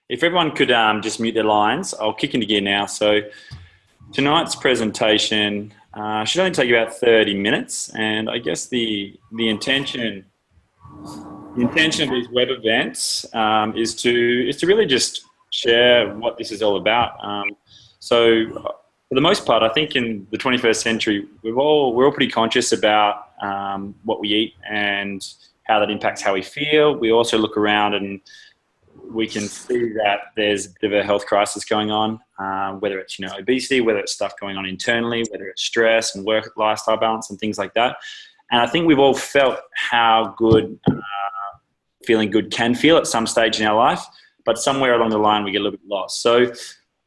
If everyone could just mute their lines, I'll kick into gear now. So tonight's presentation should only take about 30 minutes, and I guess the intention of these web events is to really just share what this is all about. So for the most part, I think in the 21st century, we're all pretty conscious about what we eat and how that impacts how we feel. We also look around and we can see that there's a bit of a health crisis going on, whether it's obesity, whether it's stuff going on internally, whether it's stress and work lifestyle balance and things like that. And I think we've all felt how good feeling good can feel at some stage in our life, but somewhere along the line we get a little bit lost. So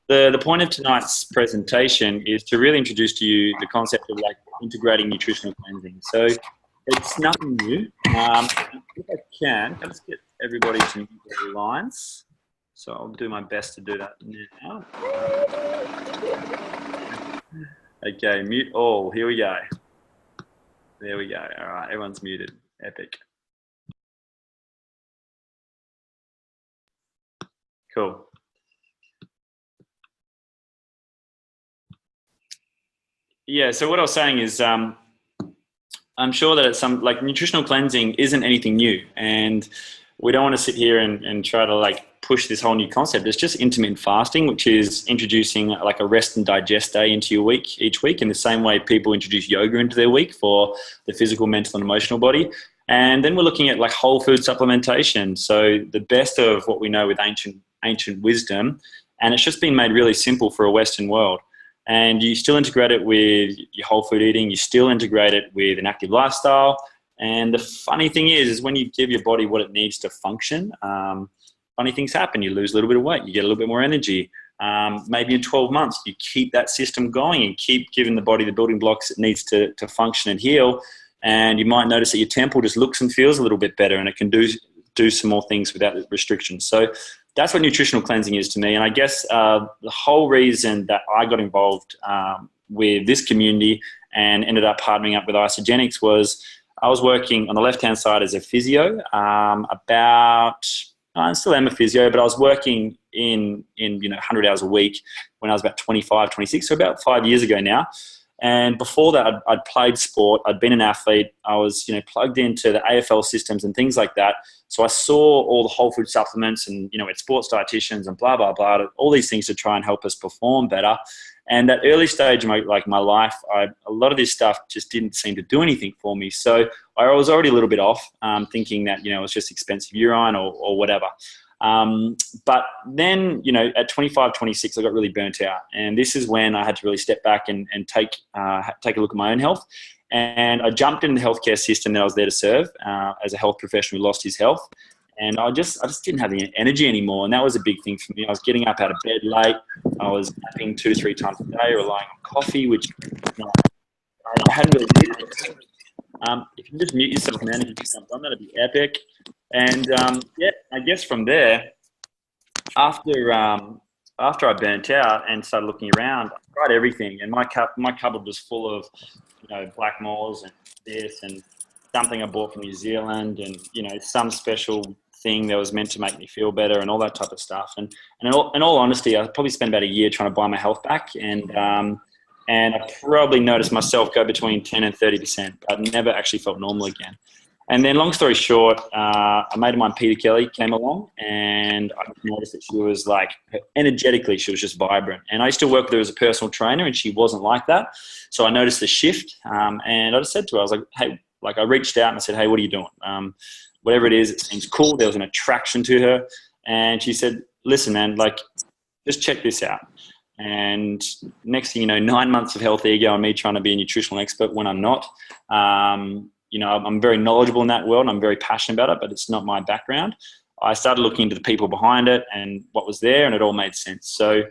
the point of tonight's presentation is to really introduce to you the concept of integrating nutritional cleansing. So it's nothing new. If I can, let's get everybody to mute their lines. So I'll do my best to do that now. Okay, mute all. Here we go. There we go. All right, everyone's muted. Epic. Cool. Yeah, so what I was saying is I'm sure that it's nutritional cleansing isn't anything new, and we don't want to sit here and try to push this whole new concept. It's just intermittent fasting, which is introducing a rest and digest day into your week each week, in the same way people introduce yoga into their week for the physical, mental, and emotional body. And then we're looking at whole food supplementation. So the best of what we know with ancient wisdom, and it's just been made really simple for a Western world. And you still integrate it with your whole food eating, you still integrate it with an active lifestyle. And the funny thing is when you give your body what it needs to function, funny things happen. You lose a little bit of weight, you get a little bit more energy. Maybe in 12 months, you keep that system going and keep giving the body the building blocks it needs to function and heal. And you might notice that your temple just looks and feels a little bit better, and it can do some more things without restrictions. So that's what nutritional cleansing is to me. And I guess the whole reason that I got involved with this community and ended up partnering up with Isogenics was I was working on the left-hand side as a physio I still am a physio, but I was working in 100 hours a week when I was about 25, 26, so about 5 years ago now. And before that, I'd played sport. I'd been an athlete. I was, plugged into the AFL systems and things like that. So I saw all the whole food supplements and, with sports dietitians and blah, blah, blah, all these things to try and help us perform better. And that early stage of my life, a lot of this stuff just didn't seem to do anything for me. So I was already a little bit off, thinking that, it was just expensive urine or whatever. But then, at 25, 26, I got really burnt out. And this is when I had to really step back and take a look at my own health. And I jumped in the healthcare system that I was there to serve as a health professional who lost his health. And I just didn't have the energy anymore. And that was a big thing for me. I was getting up out of bed late. I was napping 2-3 times a day, relying on coffee, which I hadn't really needed it. If you can just mute yourself, man, if you just jumped on, that'd be epic. And I guess from there, after I burnt out and started looking around, I tried everything, and my cupboard was full of black moors and this and something I bought from New Zealand, and some special thing that was meant to make me feel better and all that type of stuff. And in all honesty, I probably spent about a year trying to buy my health back, and I probably noticed myself go between 10 and 30%. But never actually felt normal again. And then, long story short, a mate of mine, Peter Kelly, came along, and I noticed that she was energetically, she was just vibrant. And I used to work with her as a personal trainer, and she wasn't like that. So I noticed the shift, and I just said to her, I was like, hey, I reached out and I said, hey, what are you doing? Whatever it is, it seems cool. There was an attraction to her. And she said, listen, man, just check this out. And next thing you know, 9 months of health ego and me trying to be a nutritional expert when I'm not. I'm very knowledgeable in that world and I'm very passionate about it, but it's not my background. I started looking into the people behind it and what was there, and it all made sense. So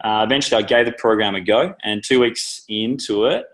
eventually I gave the program a go, and 2 weeks into it,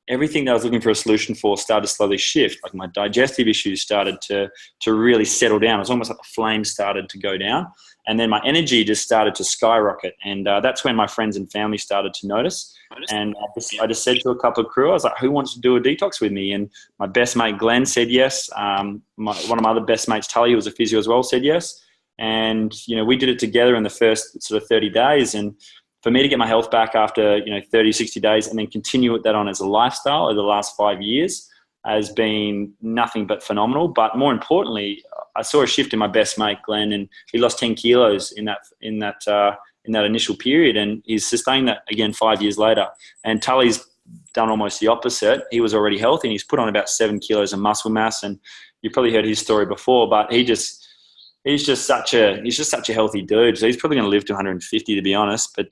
everything that I was looking for a solution for started to slowly shift. My digestive issues started to really settle down. It was almost like the flames started to go down. And then my energy just started to skyrocket. And that's when my friends and family started to notice. And I just said to a couple of crew, I was like, who wants to do a detox with me? And my best mate, Glenn, said yes. One of my other best mates, Talias, who was a physio as well, said yes. And, we did it together in the first sort of 30 days. And for me to get my health back after, 30, 60 days and then continue that on as a lifestyle over the last 5 years has been nothing but phenomenal. But more importantly, I saw a shift in my best mate, Glenn, and he lost 10 kilos in that initial period, and he's sustained that again 5 years later. And Tully's done almost the opposite. He was already healthy and he's put on about 7 kilos of muscle mass, and you've probably heard his story before, but he's just such a healthy dude. So he's probably going to live to 150, to be honest. But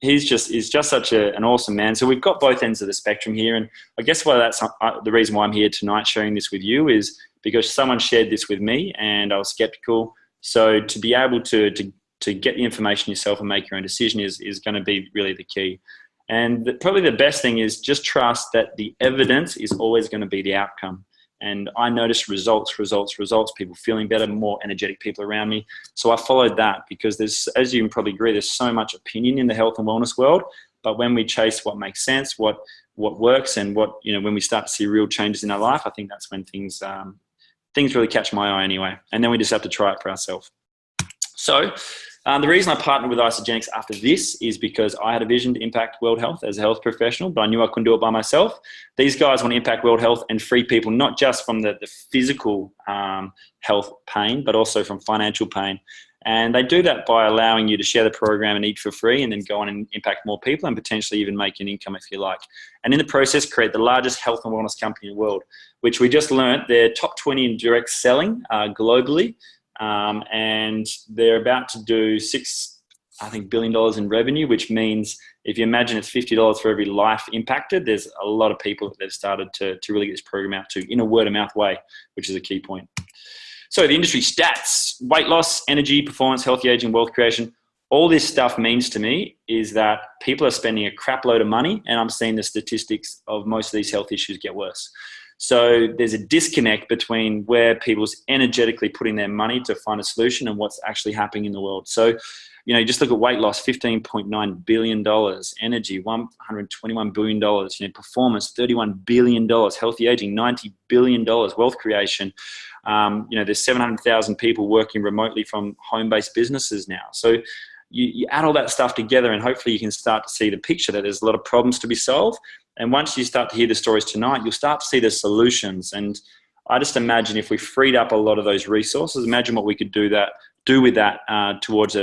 he's just such an awesome man. So we've got both ends of the spectrum here, and I guess why that's the reason why I'm here tonight sharing this with you is because someone shared this with me and I was skeptical. So to be able to get the information yourself and make your own decision is going to be really the key. And probably the best thing is just trust that the evidence is always going to be the outcome. And I noticed results, people feeling better, more energetic people around me. So I followed that because there's, as you can probably agree, there's so much opinion in the health and wellness world. But when we chase what makes sense, what works, and when we start to see real changes in our life, I think that's when things really catch my eye anyway. And then we just have to try it for ourselves. So the reason I partnered with Isagenix after this is because I had a vision to impact world health as a health professional, but I knew I couldn't do it by myself. These guys want to impact world health and free people, not just from the physical health pain, but also from financial pain. And they do that by allowing you to share the program and eat for free, and then go on and impact more people and potentially even make an income if you like. And in the process, create the largest health and wellness company in the world, which we just learned they're top 20 in direct selling globally. And they're about to do $6 billion in revenue, which means if you imagine it's $50 for every life impacted, there's a lot of people that they've started to really get this program out to in a word of mouth way, which is a key point. So the industry stats: weight loss, energy, performance, healthy aging, wealth creation. All this stuff means to me is that people are spending a crap load of money, and I'm seeing the statistics of most of these health issues get worse. So there's a disconnect between where people's energetically putting their money to find a solution and what's actually happening in the world. So, just look at weight loss, $15.9 billion, energy, $121 billion, performance, $31 billion, healthy aging, $90 billion, wealth creation. There's 700,000 people working remotely from home-based businesses now. So you add all that stuff together, and hopefully you can start to see the picture that there's a lot of problems to be solved. And once you start to hear the stories tonight, you'll start to see the solutions. And I just imagine if we freed up a lot of those resources, imagine what we could do with that towards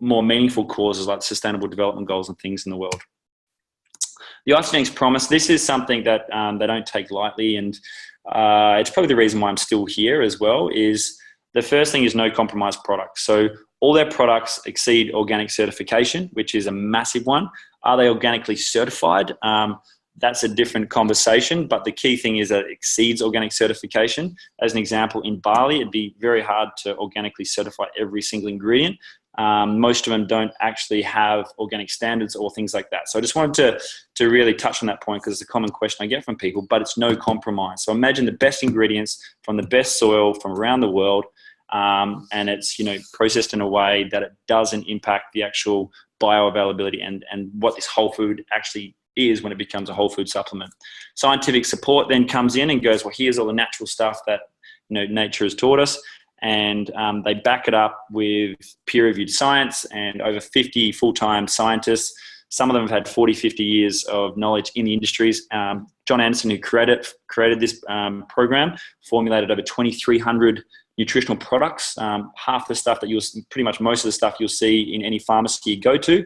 more meaningful causes like sustainable development goals and things in the world. The Isagenix promise, this is something that they don't take lightly, and it's probably the reason why I'm still here as well, is the first thing is no compromise products. So all their products exceed organic certification, which is a massive one. Are they organically certified? That's a different conversation, but the key thing is that it exceeds organic certification. As an example, in barley, it'd be very hard to organically certify every single ingredient. Most of them don't actually have organic standards or things like that. So I just wanted to really touch on that point because it's a common question I get from people, but it's no compromise. So imagine the best ingredients from the best soil from around the world, and it's processed in a way that it doesn't impact the actual bioavailability and what this whole food actually is when it becomes a whole food supplement. Scientific support then comes in and goes, well, here's all the natural stuff that nature has taught us, and they back it up with peer-reviewed science and over 50 full-time scientists. Some of them have had 40, 50 years of knowledge in the industries. John Anderson, who created this program, formulated over 2,300 nutritional products, half the stuff that pretty much most of the stuff you'll see in any pharmacy you go to.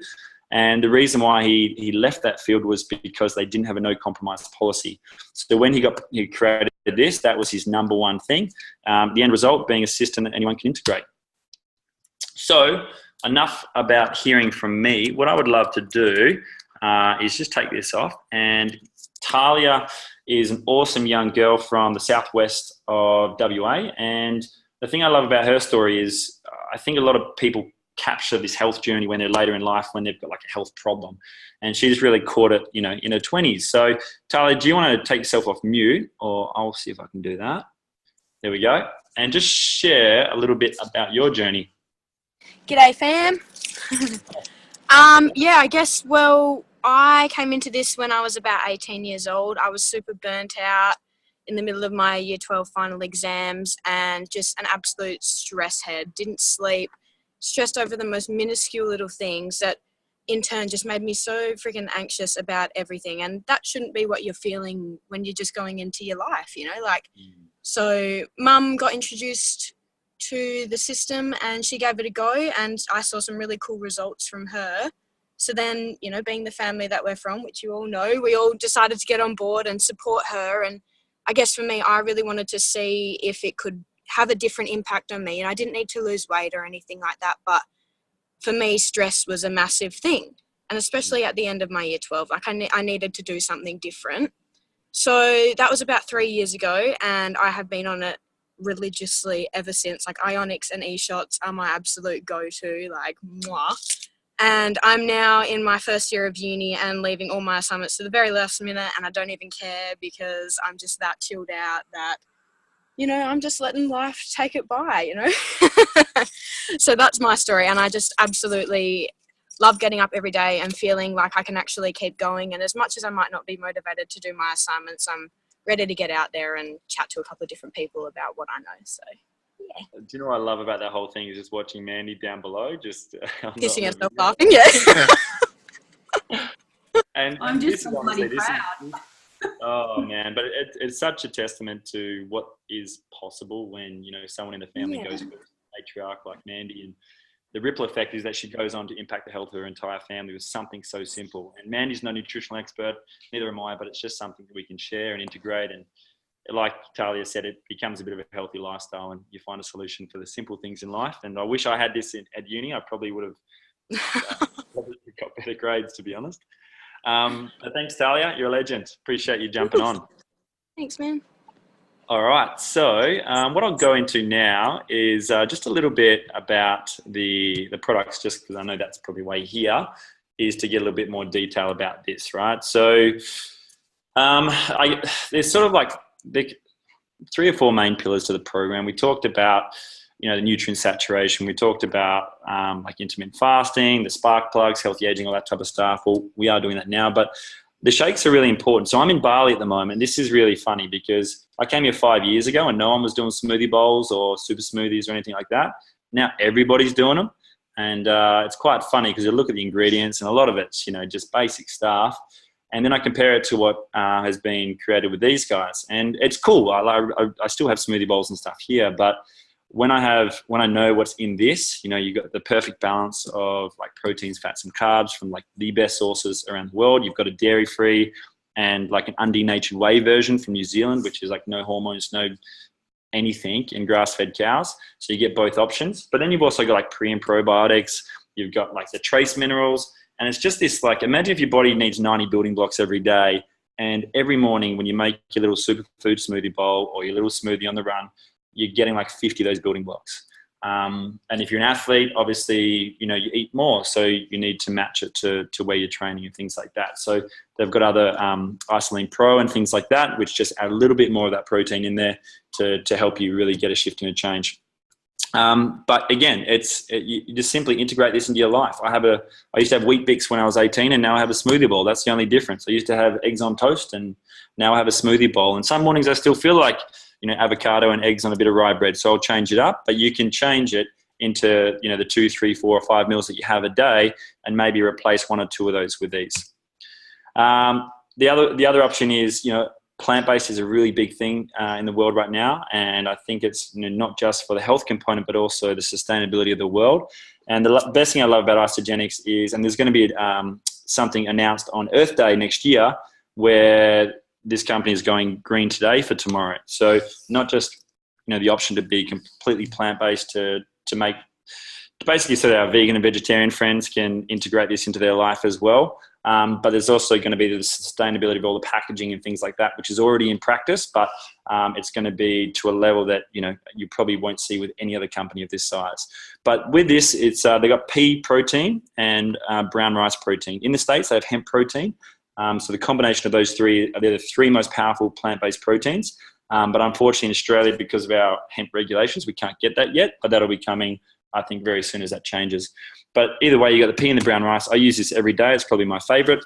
And the reason why he left that field was because they didn't have a no compromise policy. So when he created this, that was his number one thing. The end result being a system that anyone can integrate. So enough about hearing from me. What I would love to do is just take this off. And Talia is an awesome young girl from the southwest of WA. And the thing I love about her story is I think a lot of people capture this health journey when they're later in life, when they've got like a health problem. And she's really caught it, in her 20s. So Talia, do you want to take yourself off mute, or I'll see if I can do that. There we go. And just share a little bit about your journey. G'day, fam. I guess, I came into this when I was about 18 years old. I was super burnt out. in the middle of my year 12 final exams and just an absolute stress head. Didn't sleep, stressed over the most minuscule little things that in turn just made me so freaking anxious about everything. And that shouldn't be what you're feeling when you're just going into your life, you know, like, so mum got introduced to the system and she gave it a go and I saw some really cool results from her. So then, you know, being the family that we're from, which you all know, we all decided to get on board and support her. And I guess for me, I really wanted to see if it could have a different impact on me. And I didn't need to lose weight or anything like that, but for me, stress was a massive thing. And especially at the end of my year 12, like I needed to do something different. So that was about 3 years ago and I have been on it religiously ever since. Like Ionics and E-shots are my absolute go-to, like mwah. And I'm now in my first year of uni and leaving all my assignments to the very last minute and I don't even care because I'm just that chilled out that, you know, I'm just letting life take it by, you know. So that's my story and I just absolutely love getting up every day and feeling like I can actually keep going. And as much as I might not be motivated to do my assignments, I'm ready to get out there and chat to a couple of different people about what I know. So, yeah. Do you know what I love about that whole thing is just watching Mandy down below, just Kissing herself laughing, yeah. And I'm just so bloody proud. Oh man, but it's such a testament to what is possible when, you know, someone in the family goes through a matriarch like Mandy, and the ripple effect is that she goes on to impact the health of her entire family with something so simple. And Mandy's no nutritional expert, neither am I, but it's just something that we can share and integrate. And like Talia said, it becomes a bit of a healthy lifestyle and you find a solution for the simple things in life. And I wish I had this at uni. I probably would have got better grades, to be honest. But thanks, Talia. You're a legend. Appreciate you jumping on. Thanks, man. All right. So what I'll go into now is just a little bit about the products, just because I know that's probably why you're here, is to get a little bit more detail about this, right? So there's sort of like the 3 or 4 main pillars to the program. We talked about, you know, the nutrient saturation. We talked about like intermittent fasting, the spark plugs, healthy aging, all that type of stuff. Well, we are doing that now, but the shakes are really important. So I'm in Bali at the moment. This is really funny because I came here 5 years ago and no one was doing smoothie bowls or super smoothies or anything like that. Now everybody's doing them. And it's quite funny because you look at the ingredients and a lot of it's, you know, just basic stuff. And then I compare it to what has been created with these guys. And it's cool. I still have smoothie bowls and stuff here, but when I know what's in this, you know, you got the perfect balance of like proteins, fats and carbs from like the best sources around the world. You've got a dairy-free and like an undenatured whey version from New Zealand, which is like no hormones, no anything, and grass-fed cows. So you get both options. But then you've also got like pre and probiotics. You've got like the trace minerals. And it's just this, like, imagine if your body needs 90 building blocks every day. And every morning when you make your little superfood smoothie bowl or your little smoothie on the run, you're getting like 50 of those building blocks. And if you're an athlete, obviously, you know, you eat more. So you need to match it to where you're training and things like that. So they've got other Isoline Pro and things like that, which just add a little bit more of that protein in there to help you really get a shift and a change. But again, you just simply integrate this into your life. I used to have Wheat Bix when I was 18 and now I have a smoothie bowl. That's the only difference. I used to have eggs on toast and now I have a smoothie bowl. And some mornings I still feel like, you know, avocado and eggs on a bit of rye bread. So I'll change it up, but you can change it into, you know, the 2, 3, 4 or 5 meals that you have a day and maybe replace 1 or 2 of those with these. The other option is, you know, plant-based is a really big thing in the world right now. And I think it's, you know, not just for the health component, but also the sustainability of the world. And the best thing I love about Isogenics is, and there's going to be something announced on Earth Day next year where this company is going green today for tomorrow. So not just, you know, the option to be completely plant-based to basically so that our vegan and vegetarian friends can integrate this into their life as well. But there's also going to be the sustainability of all the packaging and things like that, which is already in practice, but it's going to be to a level that, you know, you probably won't see with any other company of this size. But with this, it's they got pea protein and brown rice protein. In the States, they have hemp protein. So the combination of those three are the 3 most powerful plant-based proteins. But unfortunately in Australia, because of our hemp regulations, we can't get that yet, but that'll be coming, I think, very soon as that changes. But either way, you got the pea and the brown rice. I use this every day. It's probably my favorite.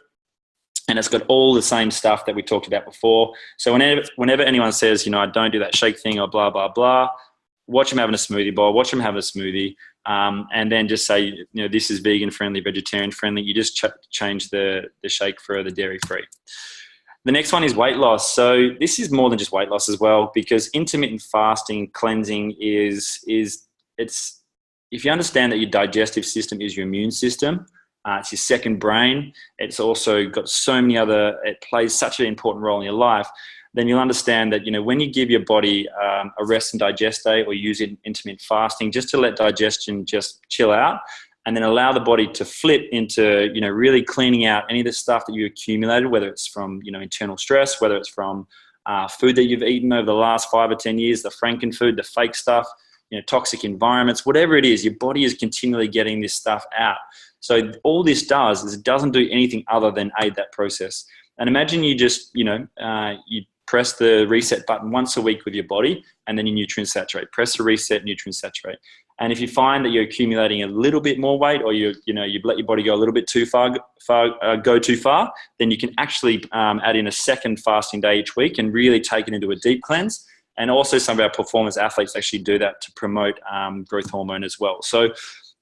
And it's got all the same stuff that we talked about before. So whenever anyone says, I don't do that shake thing or blah, blah, blah, watch them having a smoothie bowl, watch them have a smoothie, and then just say, this is vegan friendly, vegetarian friendly. You just change the shake for the dairy free. The next one is weight loss. So this is more than just weight loss as well, because intermittent fasting, cleansing it's if you understand that your digestive system is your immune system, it's your second brain. It's also got so many it plays such an important role in your life. Then you'll understand that, when you give your body a rest and digest day, or use intermittent fasting just to let digestion just chill out, and then allow the body to flip into, really cleaning out any of the stuff that you accumulated, whether it's from, internal stress, whether it's from food that you've eaten over the last 5 or 10 years, the frankenfood, the fake stuff, toxic environments, whatever it is, your body is continually getting this stuff out. So all this does is it doesn't do anything other than aid that process. And imagine you just, you press the reset button once a week with your body, and then you nutrient saturate. Press the reset, nutrient saturate. And if you find that you're accumulating a little bit more weight, or you've let your body go a little bit too far, then you can actually add in a second fasting day each week and really take it into a deep cleanse. And also some of our performance athletes actually do that to promote growth hormone as well. So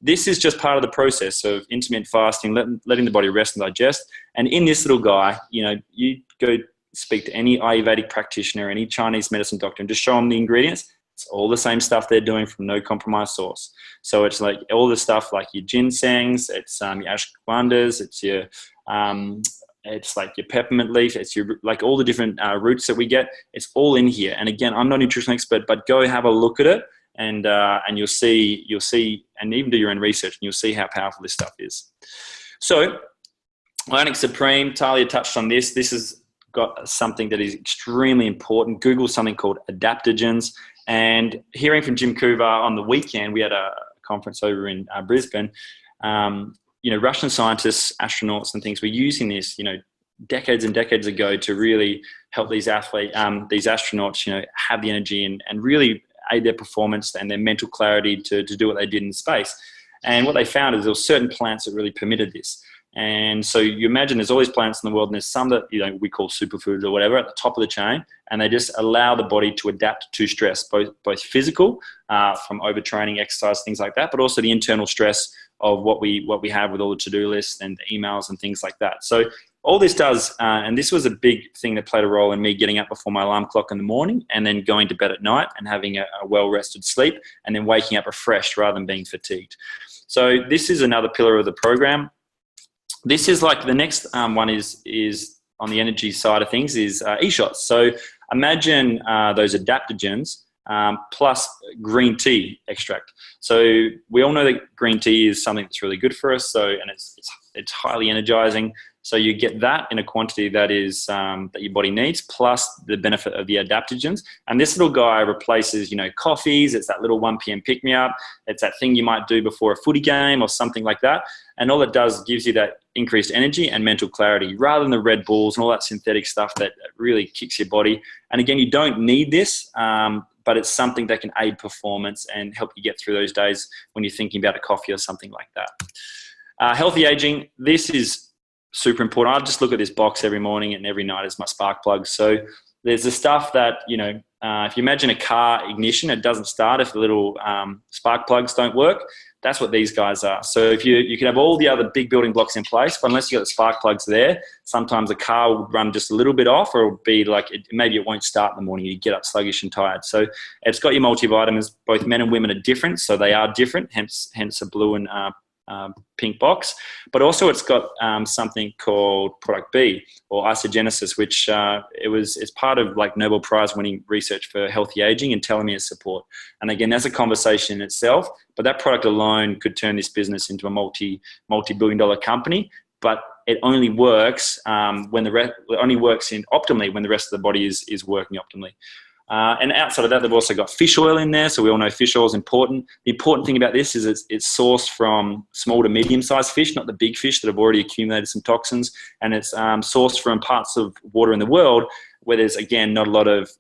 this is just part of the process of intermittent fasting, letting the body rest and digest. And in this little guy, you go speak to any Ayurvedic practitioner, any Chinese medicine doctor, and just show them the ingredients. It's all the same stuff they're doing from no compromise source. So it's like all the stuff like your ginsengs, it's your ashwagandhas, it's like your peppermint leaf, it's your like all the different roots that we get. It's all in here. And again, I'm not a nutrition expert, but go have a look at it, and you'll see, and even do your own research, and you'll see how powerful this stuff is. So, Ionic Supreme, Talia touched on this. This has got something that is extremely important. Google something called Adaptogens. And hearing from Jim Kuvar on the weekend, we had a conference over in Brisbane. Russian scientists, astronauts, and things were using this, decades and decades ago to really help these astronauts, have the energy and really aid their performance and their mental clarity to do what they did in space. And what they found is there were certain plants that really permitted this. And so you imagine there's all these plants in the world, and there's some that we call superfoods or whatever at the top of the chain, and they just allow the body to adapt to stress, both physical from overtraining, exercise, things like that, but also the internal stress of what we have with all the to-do lists and the emails and things like that. So all this does, and this was a big thing that played a role in me getting up before my alarm clock in the morning, and then going to bed at night and having a well-rested sleep, and then waking up refreshed rather than being fatigued. So this is another pillar of the program. This is like the next one is on the energy side of things is e-shots. So imagine those adaptogens plus green tea extract. So we all know that green tea is something that's really good for us. So, and it's highly energizing. So you get that in a quantity that is that your body needs, plus the benefit of the adaptogens. And this little guy replaces, coffees. It's that little 1 p.m. pick-me-up. It's that thing you might do before a footy game or something like that. And all it does gives you that increased energy and mental clarity, rather than the Red Bulls and all that synthetic stuff that really kicks your body. And again, you don't need this, but it's something that can aid performance and help you get through those days when you're thinking about a coffee or something like that. Healthy aging, this is super important. I just look at this box every morning and every night as my spark plug. So there's the stuff that, if you imagine a car ignition, it doesn't start if the little spark plugs don't work. That's what these guys are. So if you can have all the other big building blocks in place, but unless you got the spark plugs there, sometimes the car will run just a little bit off, or it'll be like, maybe it won't start in the morning. You get up sluggish and tired. So it's got your multivitamins. Both men and women are different. So they are different, hence a blue and pink box. But also it's got something called product B, or isogenesis, which it's part of like Nobel Prize winning research for healthy aging and telomere support. And again, that's a conversation in itself, but that product alone could turn this business into a multi-billion dollar company. But it only works optimally when the rest of the body is working optimally. And outside of that, they've also got fish oil in there. So we all know fish oil is important. The important thing about this is it's sourced from small to medium-sized fish, not the big fish that have already accumulated some toxins. And it's sourced from parts of water in the world where there's, again, not a lot of,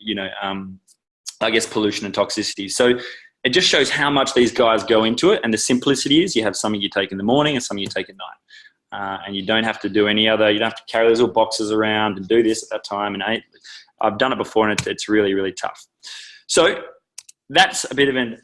pollution and toxicity. So it just shows how much these guys go into it. And the simplicity is you have something you take in the morning and something you take at night. and you don't have to do any other. You don't have to carry those little boxes around and do this at that time. And I've done it before, and it's really, really tough. So that's a bit of an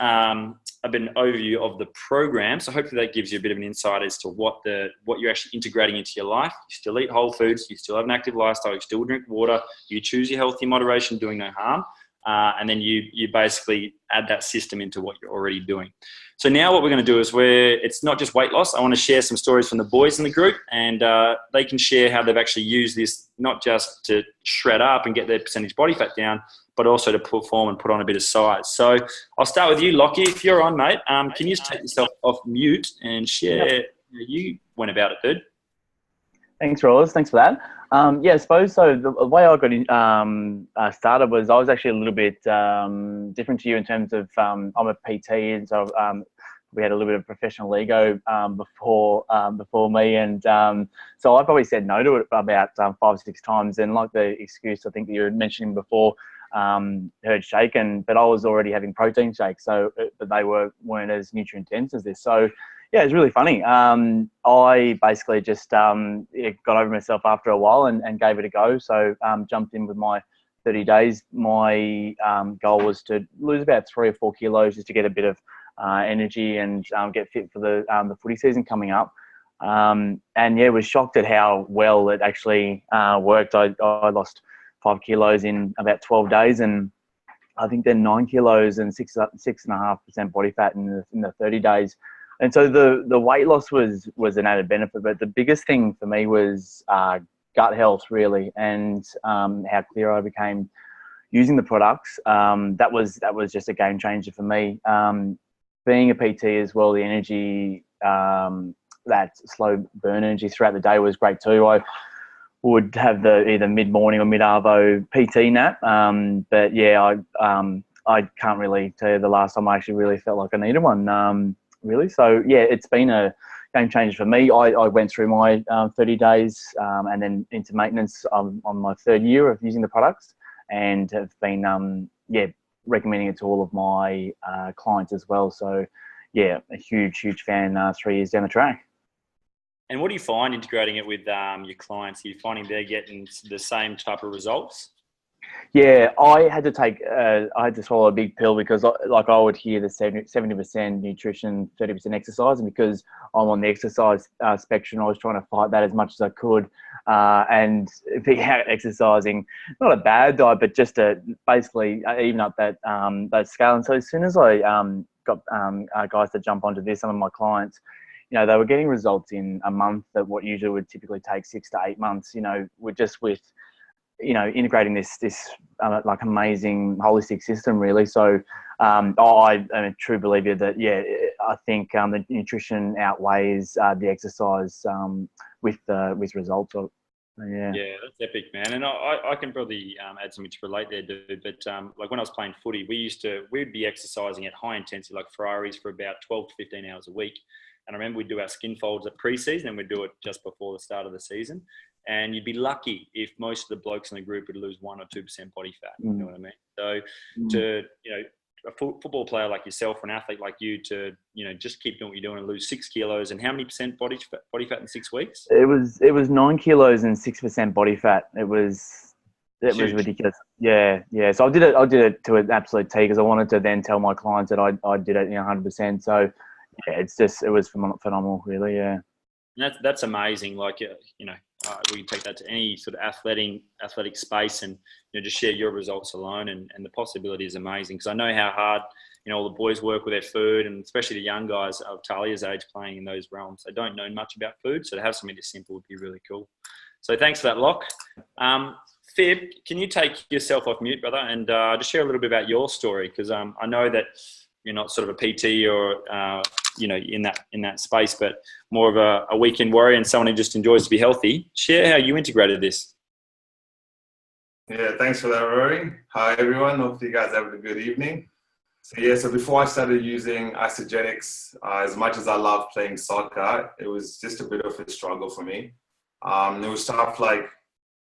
overview of the program. So hopefully that gives you a bit of an insight as to what you're actually integrating into your life. You still eat whole foods, you still have an active lifestyle, you still drink water, you choose your healthy moderation, doing no harm, and then you basically add that system into what you're already doing. So now what we're going to do is it's not just weight loss. I want to share some stories from the boys in the group, and they can share how they've actually used this not just to shred up and get their percentage body fat down, but also to perform and put on a bit of size. So I'll start with you, Lockie. If you're on, mate, can you just take yourself off mute and share how you went about it, dude? Thanks, Rollers. Thanks for that. I suppose so. The way I got started was I was actually a little bit different to you in terms of I'm a PT, and so we had a little bit of professional ego before me, and so I probably said no to it about 5 or 6 times. And like the excuse I think that you were mentioning before, heard shake, but I was already having protein shakes, so but they weren't as nutrient dense as this. So yeah, it's really funny. I basically just got over myself after a while and gave it a go. So jumped in with my 30 days. My goal was to lose about 3 or 4 kilos just to get a bit of energy and get fit for the footy season coming up. And yeah, was shocked at how well it actually worked. I lost 5 kilos in about 12 days, and I think then 9 kilos and 6.5% body fat in the 30 days. And so the weight loss was an added benefit, but the biggest thing for me was gut health, really, and how clear I became using the products. That was just a game changer for me. Being a PT as well, the energy, that slow burn energy throughout the day was great too. I would have the either mid-morning or mid-arvo PT nap, but yeah, I can't really tell you the last time I actually really felt like I needed one. Really. So yeah, it's been a game changer for me. I went through my 30 days and then into maintenance on my 3rd year of using the products, and have been recommending it to all of my clients as well. So yeah, a huge fan 3 years down the track. And what do you find integrating it with your clients? Are you finding they're getting the same type of results? Yeah, I had to swallow a big pill because I would hear the 70% nutrition, 30% exercise, and because I'm on the exercise spectrum, I was trying to fight that as much as I could, and be out exercising, not a bad diet, but just to basically even up that scale. And so as soon as I got guys to jump onto this, some of my clients, they were getting results in a month that what usually would typically take 6 to 8 months, with integrating this like amazing holistic system, really. So I'm a true believer that I think the nutrition outweighs the exercise with results. Yeah, that's epic, man. And I can probably add something to relate there, dude. But like when I was playing footy, we'd be exercising at high intensity, like Ferraris, for about 12 to 15 hours a week. And I remember we'd do our skin folds at pre-season, and we'd do it just before the start of the season. And you'd be lucky if most of the blokes in the group would lose 1 or 2% body fat. You know what I mean? So to, a football player like yourself, or an athlete like you, to, just keep doing what you're doing and lose 6 kilos, and how many percent body fat in 6 weeks? It was 9 kilos and 6% body fat. It was ridiculous. Yeah. So I did it to an absolute T, because I wanted to then tell my clients that I did it 100%. So yeah, it was phenomenal, really. Yeah. And that's amazing. Like, we can take that to any sort of athletic space, and just share your results alone, and the possibility is amazing, because I know how hard all the boys work with their food, and especially the young guys of Talia's age playing in those realms. They don't know much about food, so to have something this simple would be really cool. So thanks for that, Lock. Fib, can you take yourself off mute, brother, and just share a little bit about your story, because I know that you're not sort of a PT or in that space, but more of a weekend warrior and someone who just enjoys to be healthy. Share how you integrated this. Yeah, thanks for that, Rory. Hi everyone, hopefully you guys have a good evening. So before I started using isogenics, as much as I love playing soccer, it was just a bit of a struggle for me. It was tough, like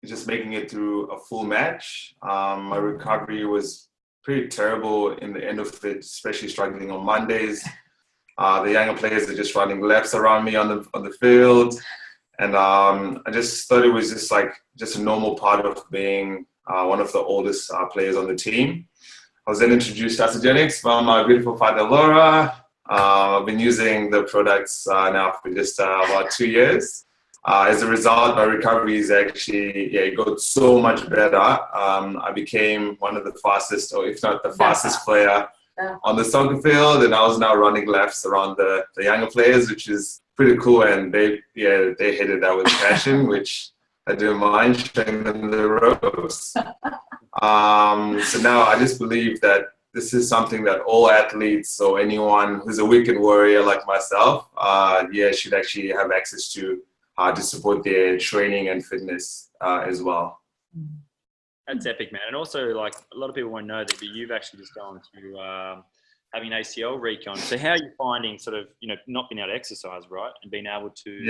just making it through a full match. My recovery was pretty terrible in the end of it, especially struggling on Mondays. The younger players are just running laps around me on the field, And I just thought it was just a normal part of being one of the oldest players on the team. I was then introduced to Isagenix by my beautiful partner, Laura. I've been using the products now for just about 2 years. As a result, my recovery is actually, it got so much better. I became one of the fastest, or if not the fastest player on the soccer field, and I was now running laps around the younger players, which is pretty cool. And they hated that with passion, which I didn't mind, showing them the ropes. So now I just believe that this is something that all athletes or anyone who's a weekend warrior like myself, should actually have access to support their training and fitness as well. That's epic, man. And also, like, a lot of people won't know that, but you've actually just gone through having an ACL recon. So how are you finding sort of, not being able to exercise, right, and being able to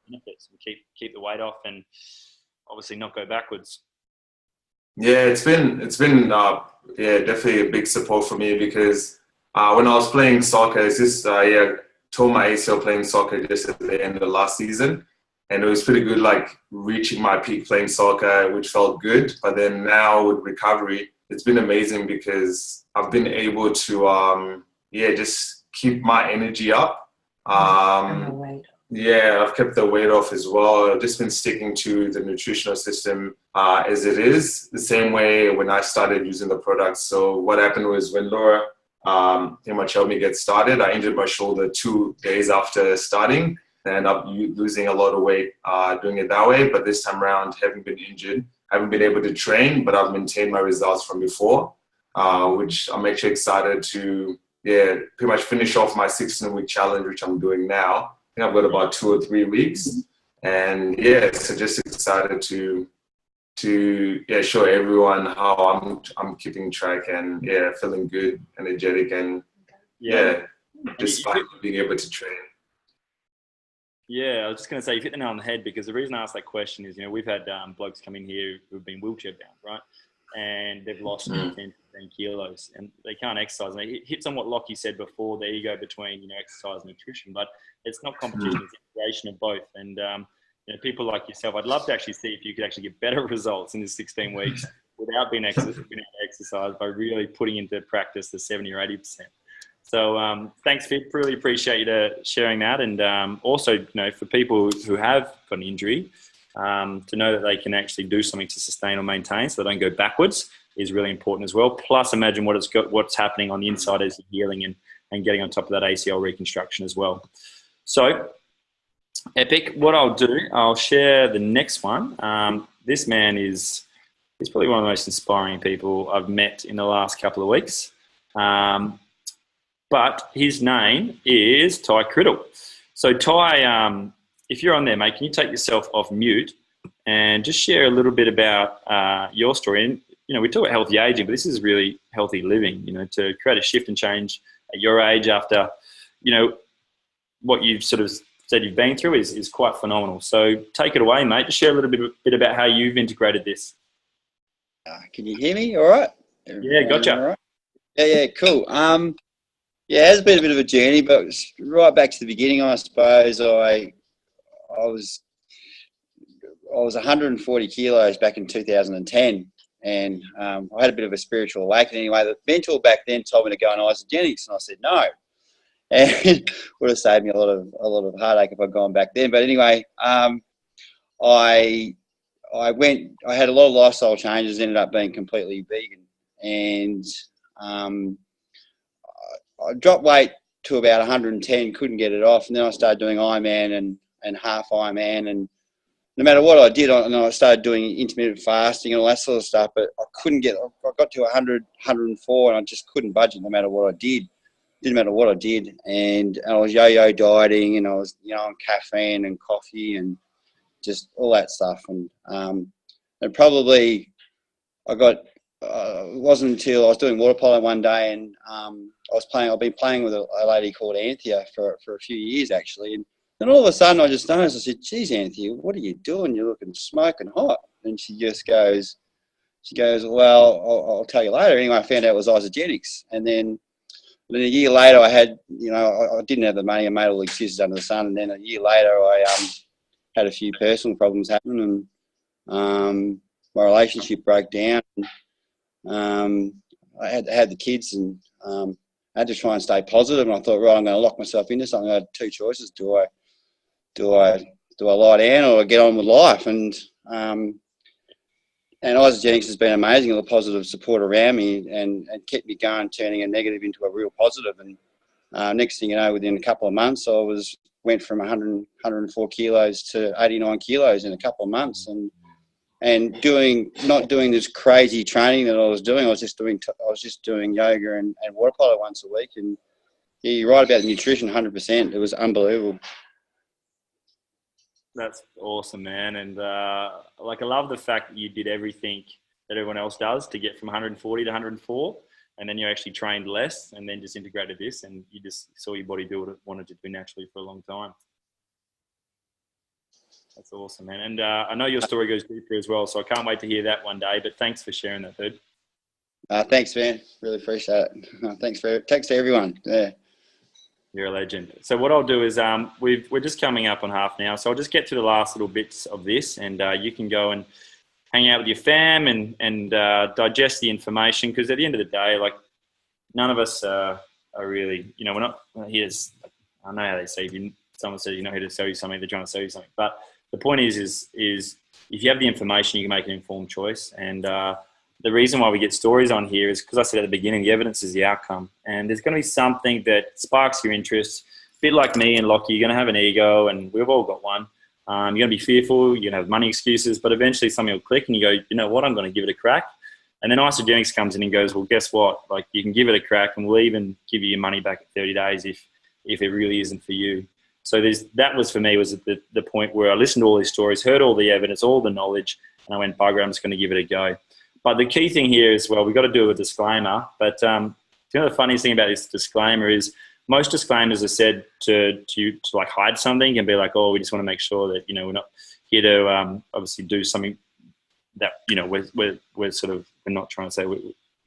benefits and keep the weight off and obviously not go backwards? Yeah, it's been definitely a big support for me, because when I was playing soccer, it's just tore my ACL playing soccer just at the end of last season, and it was pretty good, like reaching my peak playing soccer, which felt good. But then now with recovery, it's been amazing because I've been able to just keep my energy up. I've kept the weight off as well. I've just been sticking to the nutritional system as it is, the same way when I started using the products. So what happened was, when Laura pretty much helped me get started, I injured my shoulder 2 days after starting, and ended up losing a lot of weight doing it that way. But this time around, haven't been injured, haven't been able to train, but I've maintained my results from before, which I'm actually excited to pretty much finish off my 16-week challenge, which I'm doing now. I think I've got about 2 or 3 weeks, and so just excited to show everyone how I'm keeping track, and feeling good, energetic, and just being able to train. Yeah, I was just going to say, you hit the nail on the head, because the reason I asked that question is, we've had blokes come in here who've been wheelchair bound, right? And they've lost 10, 15 kilos, and they can't exercise. And it hits on what Lockie said before, the ego between, exercise and nutrition, but it's not competition, it's integration of both. And, people like yourself, I'd love to actually see if you could actually get better results in this 16 weeks without being able to exercise, by really putting into practice the 70 or 80%. So thanks, Fit. Really appreciate you sharing that. And also, for people who have got an injury, to know that they can actually do something to sustain or maintain so they don't go backwards is really important as well. Plus, imagine what's happening on the inside as you're healing and getting on top of that ACL reconstruction as well. So, epic. What I'll do, I'll share the next one. This man is probably one of the most inspiring people I've met in the last couple of weeks. But his name is Ty Criddle. So Ty, if you're on there, mate, can you take yourself off mute and just share a little bit about your story? And, we talk about healthy aging, but this is really healthy living, to create a shift and change at your age after, what you've sort of said you've been through is quite phenomenal. So take it away, mate. Just share a little bit about how you've integrated this. Can you hear me all right? Yeah, gotcha. All right? Yeah, cool. It has been a bit of a journey, but right back to the beginning, I suppose. I was 140 kilos back in 2010, and I had a bit of a spiritual awakening. Anyway, the mentor back then told me to go on Isagenix, and I said no, and would have saved me a lot of heartache if I'd gone back then. But anyway, I went. I had a lot of lifestyle changes. Ended up being completely vegan, and I dropped weight to about 110, couldn't get it off, and then I started doing Ironman and half Ironman, and no matter what I did, I started doing intermittent fasting and all that sort of stuff, but I got to 100, 104, and I just couldn't budge it no matter what I did. Didn't matter what I did, and I was yo-yo dieting, and I was, on caffeine and coffee and just all that stuff, and probably it wasn't until I was doing water polo one day, and I've been playing with a lady called Anthea for a few years actually, and then all of a sudden I just noticed, I said, geez, Anthea, what are you doing? You're looking smoking hot. And she goes, well, I'll tell you later. Anyway, I found out it was Isagenix, and then a year later I had, I didn't have the money, I made all the excuses under the sun, and then a year later I had a few personal problems happen, and my relationship broke down. I had the kids, and I had to try and stay positive. And I thought, right, I'm going to lock myself into something. I had two choices: do I lie down or get on with life? And Isogenics has been amazing. All the positive support around me and kept me going, turning a negative into a real positive. And next thing you know, within a couple of months, I went from 104 kilos to 89 kilos in a couple of months. And not doing this crazy training that I was doing. I was just doing yoga and water polo once a week. And yeah, you're right about the nutrition, 100%. It was unbelievable. That's awesome, man. And I love the fact that you did everything that everyone else does to get from 140 to 104, and then you actually trained less, and then just integrated this, and you just saw your body do what it wanted to do naturally for a long time. That's awesome, man. And I know your story goes deeper as well, so I can't wait to hear that one day. But thanks for sharing that, dude. Thanks, man. Really appreciate it. Thanks to everyone. Yeah. You're a legend. So what I'll do is we're just coming up on half now, so I'll just get to the last little bits of this, and you can go and hang out with your fam and digest the information, because at the end of the day, like, none of us are really, we're not here. I know how they say, if someone says you're not here to sell you something, they're trying to sell you something. But the point is if you have the information, you can make an informed choice. And the reason why we get stories on here is because I said at the beginning, the evidence is the outcome. And there's going to be something that sparks your interest. A bit like me and Lockie, you're going to have an ego, and we've all got one. You're going to be fearful, you're going to have money excuses, but eventually something will click and you go, you know what, I'm going to give it a crack. And then Isogenics comes in and goes, well, guess what? Like, you can give it a crack, and we'll even give you your money back at 30 days if it really isn't for you. So that was, for me, was the point where I listened to all these stories, heard all the evidence, all the knowledge, and I went, bugger, I'm just going to give it a go. But the key thing here is, well, we've got to do a disclaimer. But the funniest thing about this disclaimer is most disclaimers are said to like hide something and be like, oh, we just want to make sure that, we're not here to obviously do something that, we're not trying to say we're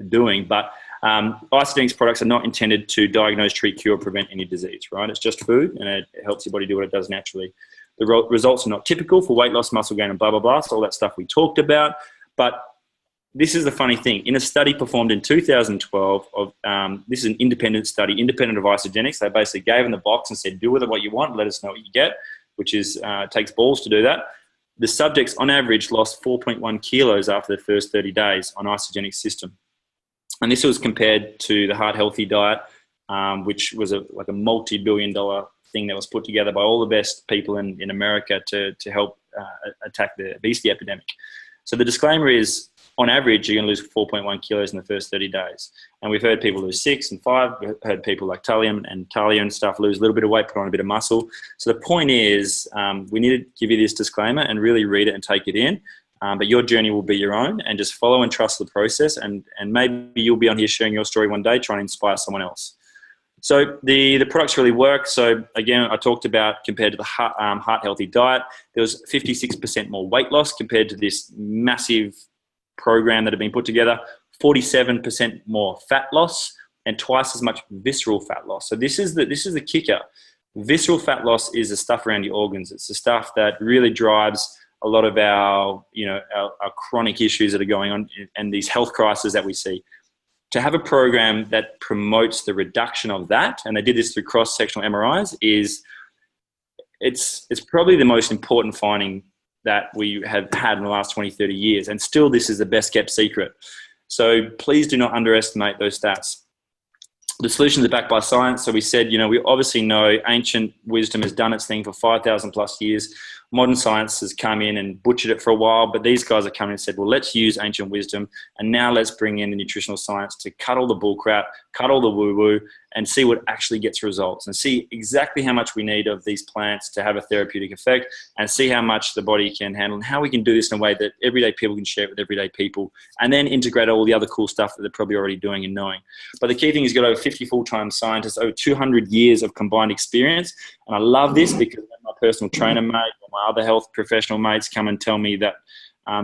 doing. But Isogenics products are not intended to diagnose, treat, cure, or prevent any disease, right? It's just food, and it helps your body do what it does naturally. The results are not typical for weight loss, muscle gain, and blah, blah, blah. So all that stuff we talked about. But this is the funny thing. In a study performed in 2012, this is an independent study, independent of Isogenics. They basically gave them the box and said, do with it what you want, let us know what you get, which is takes balls to do that. The subjects, on average, lost 4.1 kilos after the first 30 days on Isogenics system. And this was compared to the Heart Healthy diet, which was a multi-billion-dollar thing that was put together by all the best people in America to help attack the obesity epidemic. So the disclaimer is, on average, you're going to lose 4.1 kilos in the first 30 days. And we've heard people lose 6 and 5. We've heard people like Talia and stuff lose a little bit of weight, put on a bit of muscle. So the point is, we need to give you this disclaimer and really read it and take it in. But your journey will be your own, and just follow and trust the process. And maybe you'll be on here sharing your story one day, trying to inspire someone else. So the products really work. So again, I talked about, compared to the Heart Healthy diet, there was 56% more weight loss compared to this massive program that had been put together, 47% more fat loss, and twice as much visceral fat loss. So this is the kicker. Visceral fat loss is the stuff around your organs. It's the stuff that really drives a lot of our chronic issues that are going on and these health crises that we see. To have a program that promotes the reduction of that, and they did this through cross-sectional MRIs, it's probably the most important finding that we have had in the last 20, 30 years. And still, this is the best kept secret. So please do not underestimate those stats. The solutions are backed by science. So we said, we obviously know ancient wisdom has done its thing for 5,000 plus years. Modern science has come in and butchered it for a while, but these guys have come in and said, well, let's use ancient wisdom, and now let's bring in the nutritional science to cut all the bullcrap, cut all the woo-woo, and see what actually gets results, and see exactly how much we need of these plants to have a therapeutic effect, and see how much the body can handle, and how we can do this in a way that everyday people can share it with everyday people, and then integrate all the other cool stuff that they're probably already doing and knowing. But the key thing is, you've got over 50 full-time scientists, over 200 years of combined experience, and I love this because my personal trainer mate or my other health professional mates come and tell me that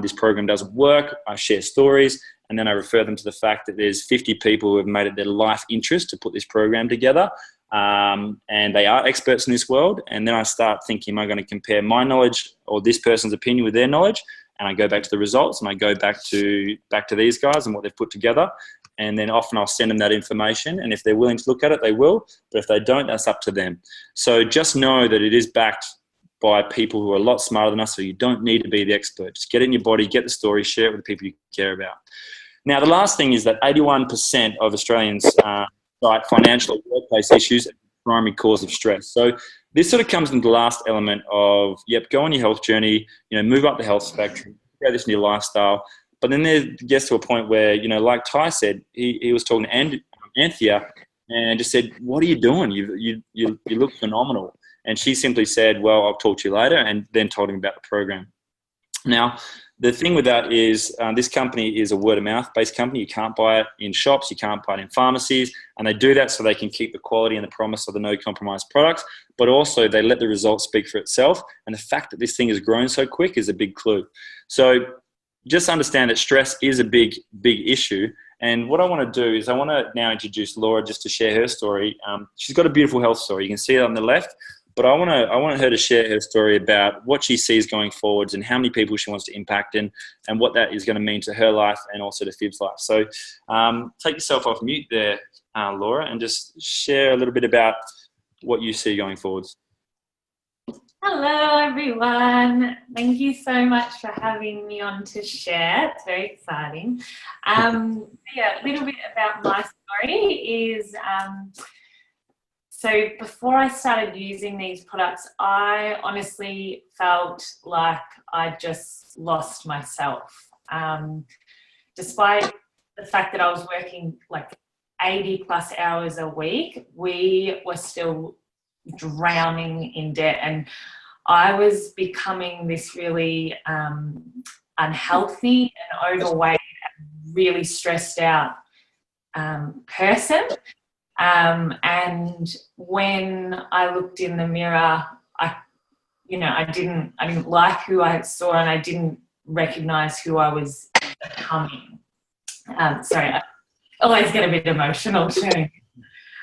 this program doesn't work. I share stories, and then I refer them to the fact that there's 50 people who have made it their life interest to put this program together. and they are experts in this world. And then I start thinking, am I going to compare my knowledge or this person's opinion with their knowledge? And I go back to the results, and I go back to these guys and what they've put together. And then often I'll send them that information. And if they're willing to look at it, they will. But if they don't, that's up to them. So just know that it is backed by people who are a lot smarter than us, so you don't need to be the expert. Just get it in your body, get the story, share it with the people you care about. Now, the last thing is that 81% of Australians cite financial or workplace issues as the primary cause of stress. So this sort of comes into the last element of, go on your health journey, move up the health spectrum, go this in your lifestyle. But then it gets to a point where, like Ty said, he was talking to Anthea and just said, what are you doing? You look phenomenal. And she simply said, well, I'll talk to you later, and then told him about the program. Now, the thing with that is this company is a word-of-mouth based company. You can't buy it in shops. You can't buy it in pharmacies. And they do that so they can keep the quality and the promise of the no-compromise products. But also they let the results speak for itself. And the fact that this thing has grown so quick is a big clue. So just understand that stress is a big, big issue. And what I want to do is I want to now introduce Laura just to share her story. She's got a beautiful health story. You can see it on the left. But I want her to share her story about what she sees going forwards and how many people she wants to impact and what that is going to mean to her life and also to Fib's life. So take yourself off mute there, Laura, and just share a little bit about what you see going forwards. Hello, everyone. Thank you so much for having me on to share. It's very exciting. A little bit about my story is... So before I started using these products, I honestly felt like I just lost myself. Despite the fact that I was working like 80 plus hours a week, we were still drowning in debt, and I was becoming this really unhealthy and overweight and really stressed out person. And when I looked in the mirror, I didn't like who I saw, and I didn't recognize who I was becoming. Sorry, I always get a bit emotional too.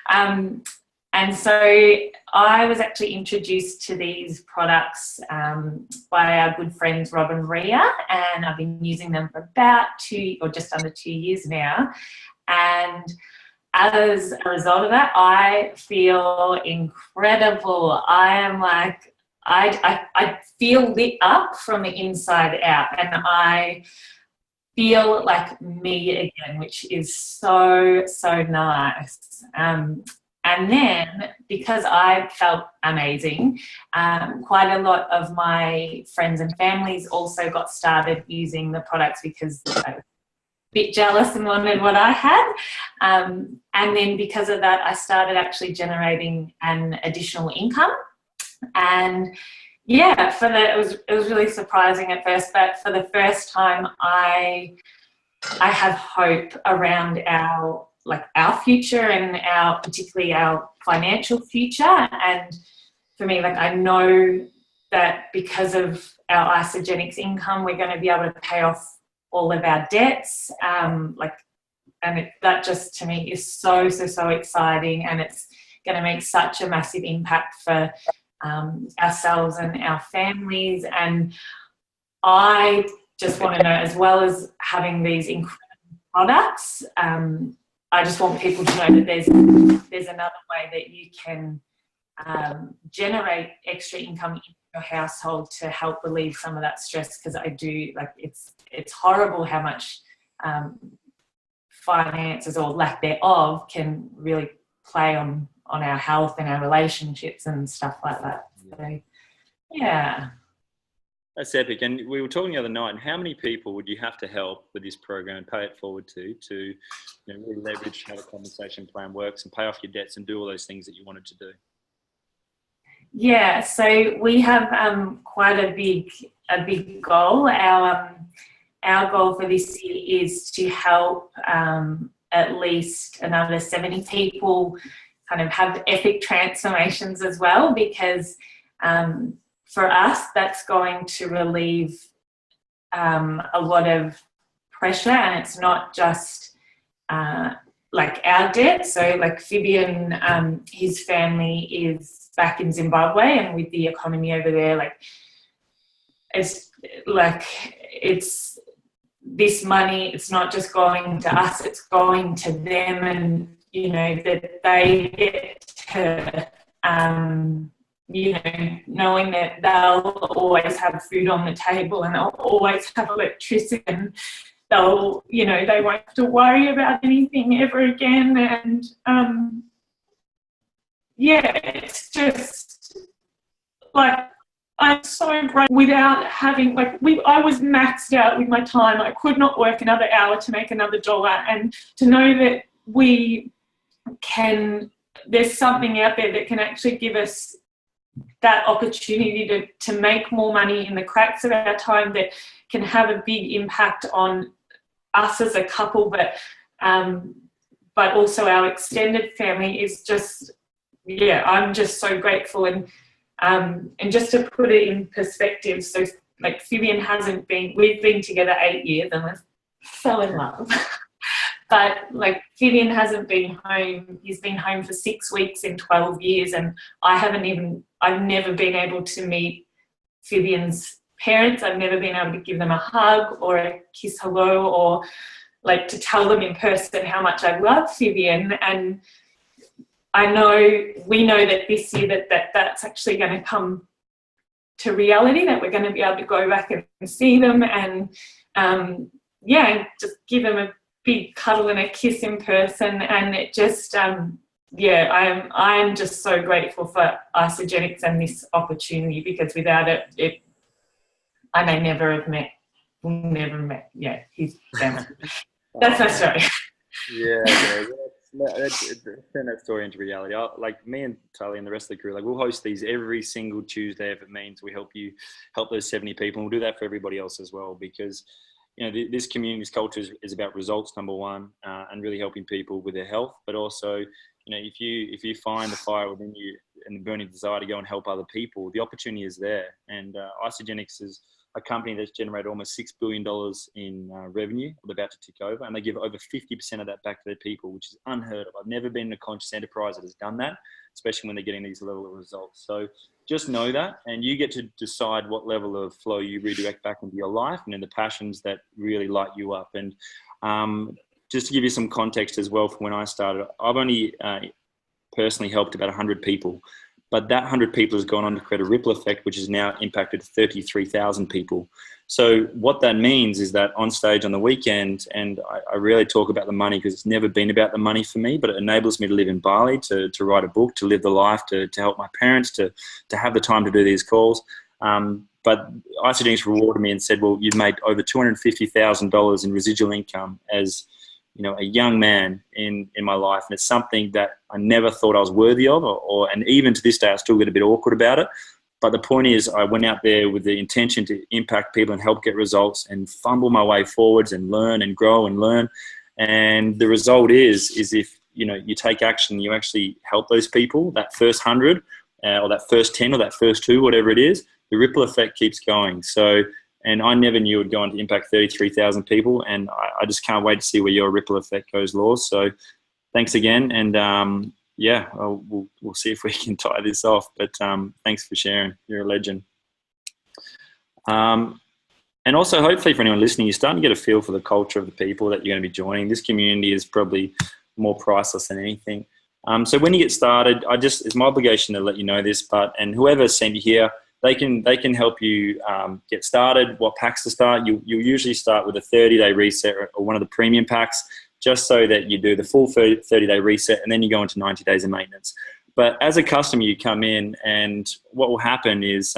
And so I was actually introduced to these products by our good friends Rob and Ria, and I've been using them for about 2 or just under 2 years now. And as a result of that, I feel incredible. I am like, I feel lit up from the inside out, and I feel like me again, which is so, so nice. And then because I felt amazing, quite a lot of my friends and families also got started using the products because they were bit jealous and wanted what I had. And then because of that, I started actually generating an additional income. And yeah, it was really surprising at first, but for the first time I have hope around our future and particularly our financial future. And for me, I know that because of our Isogenics income, we're going to be able to pay off all of our debts, that just to me is so, so, so exciting, and it's going to make such a massive impact for ourselves and our families. And I just want to know, as well as having these incredible products, I just want people to know that there's another way that you can generate extra income in your household to help relieve some of that stress, because I do, it's horrible how much finances or lack thereof can really play on our health and our relationships and stuff like that. So, yeah. That's epic. And we were talking the other night, how many people would you have to help with this program and pay it forward to really leverage how the compensation plan works and pay off your debts and do all those things that you wanted to do? Yeah, so we have quite a big goal. Our goal for this year is to help at least another 70 people kind of have epic transformations as well, because for us, that's going to relieve a lot of pressure, and it's not just like our debt. So like Vivian, his family is back in Zimbabwe, and with the economy over there, like it's this money, it's not just going to us, it's going to them, and you know that they get to you know, knowing that they'll always have food on the table and they'll always have electricity, and they'll, you know, they won't have to worry about anything ever again. And yeah, it's just like, I'm so grateful without having, like, I was maxed out with my time. I could not work another hour to make another dollar, and to know that there's something out there that can actually give us that opportunity to make more money in the cracks of our time, that can have a big impact on us as a couple, but also our extended family, is just, yeah, I'm just so grateful. And just to put it in perspective, so like Vivian we've been together 8 years and we're so in love. But like Vivian hasn't been home. He's been home for 6 weeks in 12 years, and I've never been able to meet Vivian's parents. I've never been able to give them a hug or a kiss hello, or like to tell them in person how much I love Vivian. And we know that this year that's actually going to come to reality, that we're going to be able to go back and see them, and just give them a big cuddle and a kiss in person. And it just I'm just so grateful for Isagenix and this opportunity, because without it I may never have met his family. That's my story. Let's turn that story into reality. Like me and Tali and the rest of the crew, like we'll host these every single Tuesday if it means we help those 70 people. And we'll do that for everybody else as well, because you know, this community, this culture is about results, number one, and really helping people with their health. But also, you know, if you find the fire within you and the burning desire to go and help other people, the opportunity is there. And Isagenix is a company that's generated almost $6 billion in revenue, or they're about to tick over, and they give over 50% of that back to their people, which is unheard of. I've never been in a conscious enterprise that has done that, especially when they're getting these level of results. So just know that, and you get to decide what level of flow you redirect back into your life and in the passions that really light you up. And just to give you some context as well, from when I started, I've only personally helped about 100 people. But that 100 people has gone on to create a ripple effect, which has now impacted 33,000 people. So what that means is that on stage on the weekend, and I rarely talk about the money because it's never been about the money for me, but it enables me to live in Bali, to write a book, to live the life, to help my parents, to have the time to do these calls. But Isagenix rewarded me and said, well, you've made over $250,000 in residual income as, you know, a young man in my life. And it's something that I never thought I was worthy of, and even to this day, I still get a bit awkward about it. But the point is, I went out there with the intention to impact people and help get results and fumble my way forwards and learn and grow and learn. And the result is if, you know, you take action, you actually help those people, that first 100 or that first 10 or that first 2, whatever it is, the ripple effect keeps going. So, and I never knew it would go on to impact 33,000 people. And I just can't wait to see where your ripple effect goes, Laws. So thanks again. And we'll see if we can tie this off. But thanks for sharing. You're a legend. And also, hopefully for anyone listening, you're starting to get a feel for the culture of the people that you're going to be joining. This community is probably more priceless than anything. So when you get started, it's my obligation to let you know this, and whoever sent you here, they can help you get started, what packs to start. You'll usually start with a 30-day reset or one of the premium packs, just so that you do the full 30-day reset, and then you go into 90 days of maintenance. But as a customer, you come in, and what will happen is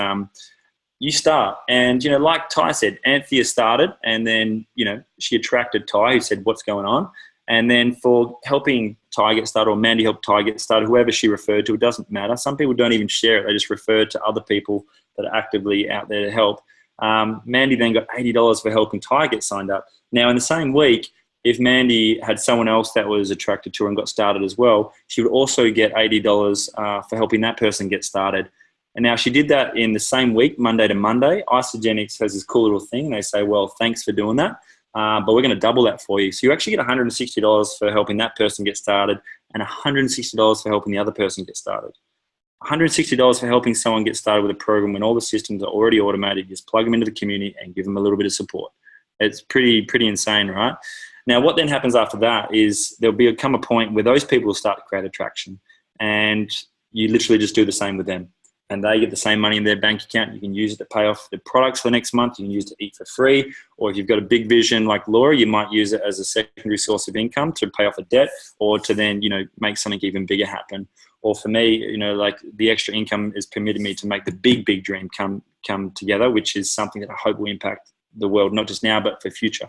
you start. And, you know, like Ty said, Anthea started, and then, you know, she attracted Ty, who said, what's going on? And then for helping Ty get started, or Mandy helped Ty get started, whoever she referred to, it doesn't matter. Some people don't even share it. They just refer to other people that are actively out there to help. Mandy then got $80 for helping Ty get signed up. Now, in the same week, if Mandy had someone else that was attracted to her and got started as well, she would also get $80 for helping that person get started. And now she did that in the same week, Monday to Monday. Isagenix has this cool little thing. They say, well, thanks for doing that. but we're going to double that for you. So you actually get $160 for helping that person get started and $160 for helping the other person get started. $160 for helping someone get started with a program when all the systems are already automated. You just plug them into the community and give them a little bit of support. It's pretty insane, right? Now, what then happens after that is there'll come a point where those people will start to create attraction, and you literally just do the same with them. And they get the same money in their bank account. You can use it to pay off the products for the next month. You can use it to eat for free. Or if you've got a big vision like Laura, you might use it as a secondary source of income to pay off a debt, or to then, make something even bigger happen. Or for me, like the extra income has permitted me to make the big dream come together, which is something that I hope will impact the world, not just now, but for future.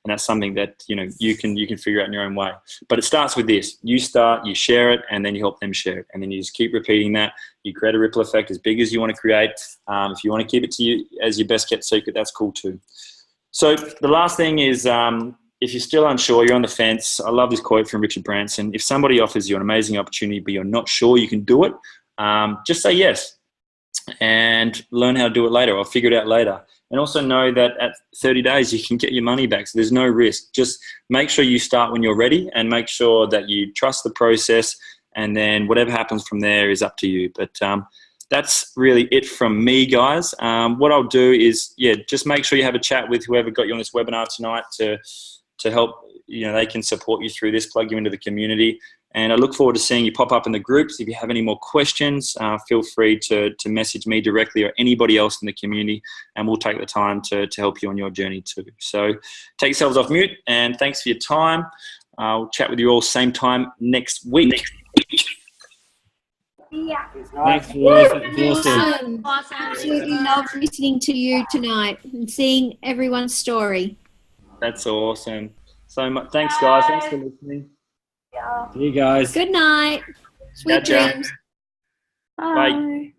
And that's something that, you can figure out in your own way. But it starts with this. You start, you share it, and then you help them share it. And then you just keep repeating that. You create a ripple effect as big as you want to create. If you want to keep it to you as your best kept secret, that's cool too. So the last thing is, if you're still unsure, you're on the fence. I love this quote from Richard Branson. If somebody offers you an amazing opportunity, but you're not sure you can do it, just say yes and learn how to do it later, or figure it out later. And also know that at 30 days, you can get your money back. So there's no risk. Just make sure you start when you're ready, and make sure that you trust the process, and then whatever happens from there is up to you. But that's really it from me, guys. What I'll do is, just make sure you have a chat with whoever got you on this webinar tonight to help, they can support you through this, plug you into the community. And I look forward to seeing you pop up in the groups. If you have any more questions, feel free to message me directly or anybody else in the community, and we'll take the time to help you on your journey too. So take yourselves off mute, and thanks for your time. I'll chat with you all same time next week. Yeah. Thanks, awesome. Absolutely love listening to you tonight and seeing everyone's story. That's awesome. So much. Thanks, guys. Thanks for listening. See you guys. Good night. Sweet Ciao. dreams. Bye.